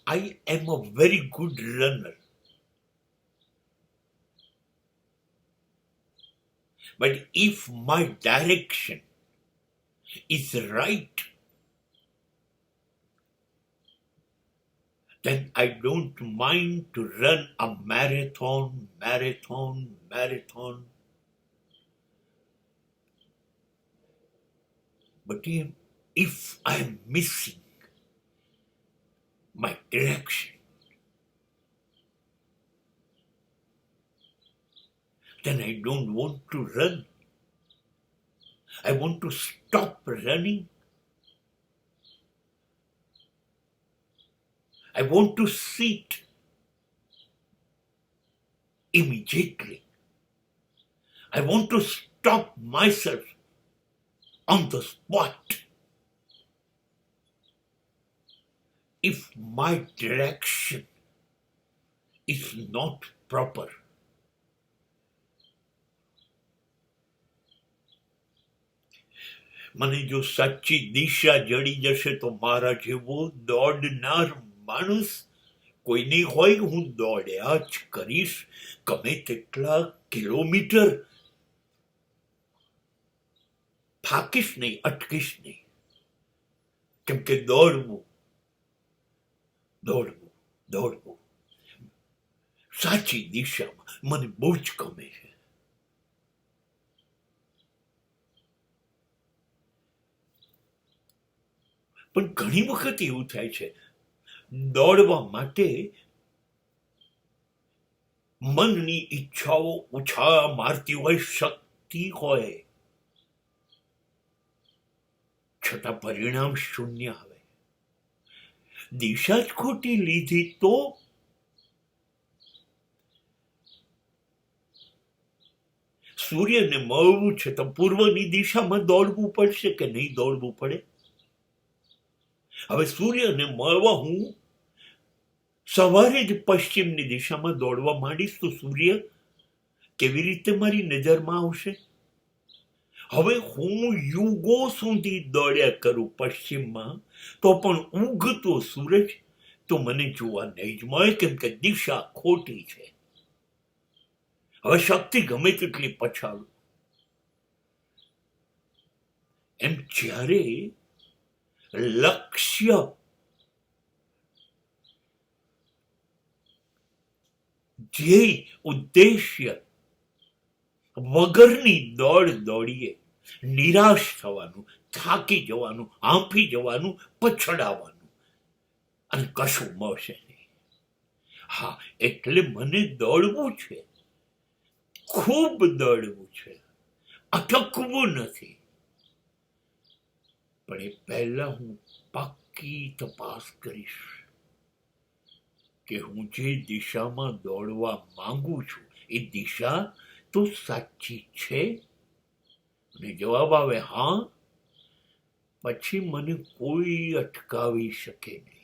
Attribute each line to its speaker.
Speaker 1: I am a very good runner. But if my direction is right, then I don't mind to run a marathon. But if I am missing my direction, then I don't want to run. I want to stop running. I want to sit immediately. I want to stop myself on the spot. If my direction is not proper, મને જો સાચી દિશા જડી જશે તો મારા જેવો દોડનાર માણસ કોઈ નહીં હોય. હું દોડ્યા જ કરીશ ગમે તેટલા કિલોમીટર. થાકીશ નહીં, અટકીશ નહીં. કેમ કે દોડવું સાચી દિશામાં મને બહુ જ ગમે છે. પણ ઘણી વખત એવું થાય છે, દોડવા માટે મનની ઈચ્છાઓ ઉછાળા મારતી હોય, શક્તિ હોય, છતાં પરિણામ શૂન્ય આવે. દિશા જ ખોટી લીધી તો સૂર્યને મળવું છે તો પૂર્વની દિશામાં દોડવું પડશે કે નહીં દોડવું પડે? હવે સૂર્યને મળવા હું સવારે જ પશ્ચિમની દિશામાં દોડવા માંડીશ તો સૂર્ય કેવી રીતે મારી નજરમાં આવશે? હવે હું યુગો સુધી દોડ્યા કરું પશ્ચિમમાં તો પણ ઉગતો સૂરજ તો મને જોવા નહીં જ મળે, કેમ કે દિશા ખોટી છે. હવે શક્તિ ગમે તેટલી પછાડું, એમ જ્યારે લક્ષ્ય ધ્યેય ઉદ્દેશ્ય વગરની દોડીએ, નિરાશ થવાનું, થાકી જવાનું, હાંફી જવાનું, પછડાવાનું અને કશું મળશે નહીં. હા, એટલે મને દોડવું છે, ખૂબ દોડવું છે, અટકવું નથી. પણ એ પહેલા હું પાક્કી તપાસ કરીશ કે હું જે દિશામાં દોડવા માંગુ છું એ દિશા તો સાચી છે. અને જવાબ આવે હા, પછી મને કોઈ અટકાવી શકે નહીં.